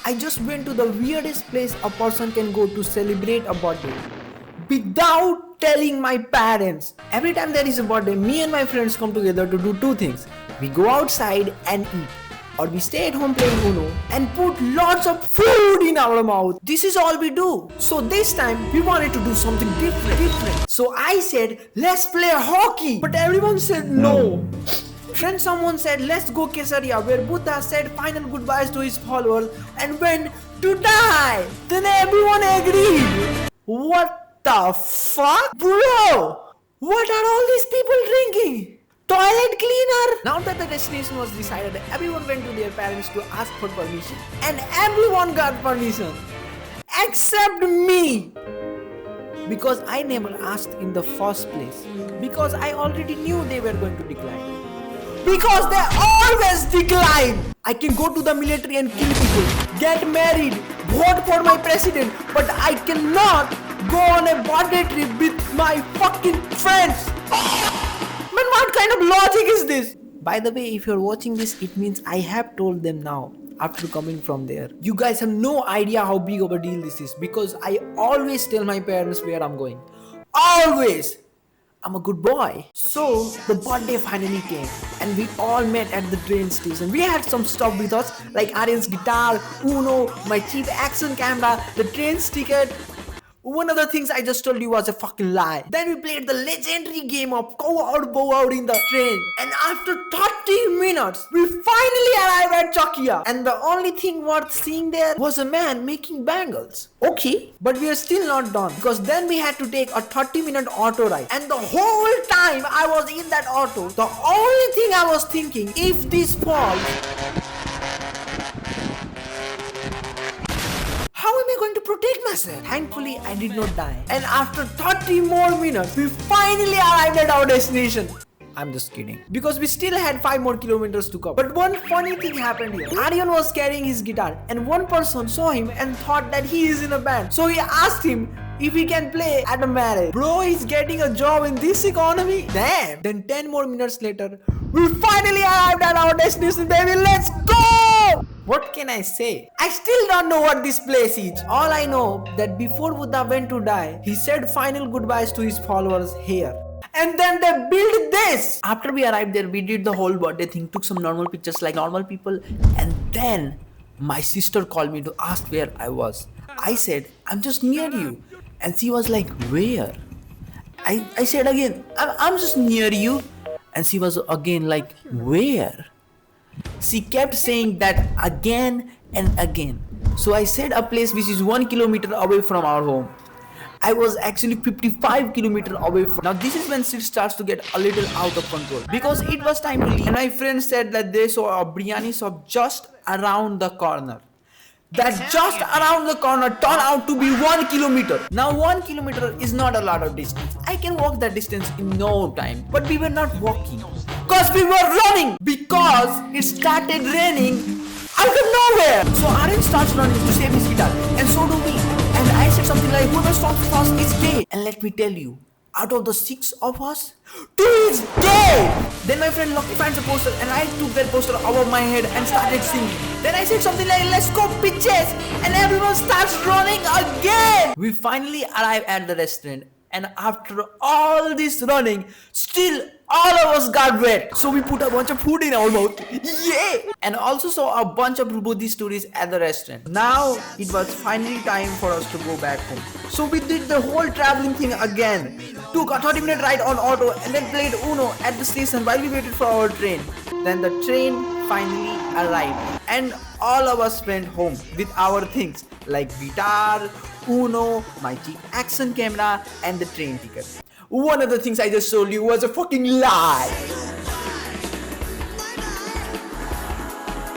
I just went to the weirdest place a person can go to celebrate a birthday without telling my parents. Every time there is a birthday, me and my friends come together to do two things. We go outside and eat, or we stay at home playing Uno and put lots of food in our mouth. This is all we do. So this time we wanted to do something different. So I said, let's play hockey. But everyone said no. Then someone said, let's go Kesaria, where Buddha said final goodbyes to his followers and went to die. Then everyone agreed. What the fuck? Bro, what are all these people drinking? Toilet cleaner? Now that the destination was decided, everyone went to their parents to ask for permission. And everyone got permission. Except me. Because I never asked in the first place. Because I already knew they were going to decline. Because they always decline. I can go to the military and kill people, get married, vote for my president, but I cannot go on a birthday trip with my fucking friends. Man, what kind of logic is this? By the way, if you're watching this, it means I have told them now after coming from there. You guys have no idea how big of a deal this is because I always tell my parents where I'm going. Always. I'm a good boy. So the birthday finally came and we all met at the train station. We had some stuff with us like Aryan's guitar, Uno, my cheap action camera, the train's ticket. One of the things I just told you was a fucking lie. Then we played the legendary game of go out, bow out in the train. And after 30 minutes, we finally arrived at Chakia. And the only thing worth seeing there was a man making bangles. Okay, but we are still not done. Because then we had to take a 30-minute auto ride. And the whole time I was in that auto, the only thing I was thinking, if this falls, how am I going to protect myself? Thankfully, I did not die. And after 30 more minutes, we finally arrived at our destination. I'm just kidding. Because we still had 5 more kilometers to cover. But one funny thing happened here. Aryan was carrying his guitar and one person saw him and thought that he is in a band. So he asked him if he can play at a marriage. Bro, he's getting a job in this economy. Damn. Then 10 more minutes later, we finally arrived at our destination, baby. Let's go! What can I say? I still don't know what this place is. All I know that before Buddha went to die, he said final goodbyes to his followers here. And then they built this. After we arrived there, we did the whole birthday thing, took some normal pictures like normal people. And then my sister called me to ask where I was. I said, I'm just near you. And she was like, where? I said again, I'm just near you. And she was again like, where? She kept saying that again and again. So I said a place which is 1 kilometer away from our home. I was actually 55 kilometers away from. Now this is when shit starts to get a little out of control. Because it was time to leave. And my friend said that they saw a biryani shop just around the corner. That just around the corner turned out to be 1 kilometer. Now 1 kilometer is not a lot of distance. I can walk that distance in no time. But we were not walking. Because we were running. Because it started raining out of nowhere. So Aryan starts running to save his guitar. And so do we. And I said something like, whoever stops first is gay. And let me tell you, out of the 6 of us, 2 is gay. Then my friend Lucky finds a poster and I took that poster above my head and started singing. Then I said something like, let's go bitches. And everyone starts running again. We finally arrive at the restaurant. And after all this running, still all of us got wet. So we put a bunch of food in our mouth. Yeah! And also saw a bunch of Buddhist stories at the restaurant. Now it was finally time for us to go back home. So we did the whole traveling thing again. Took a 30-minute ride on auto and then played Uno at the station while we waited for our train. Then the train finally arrived. And all of us went home with our things like guitar, Uno, my cheap action camera and the train ticket. One of the things I just told you was a fucking lie.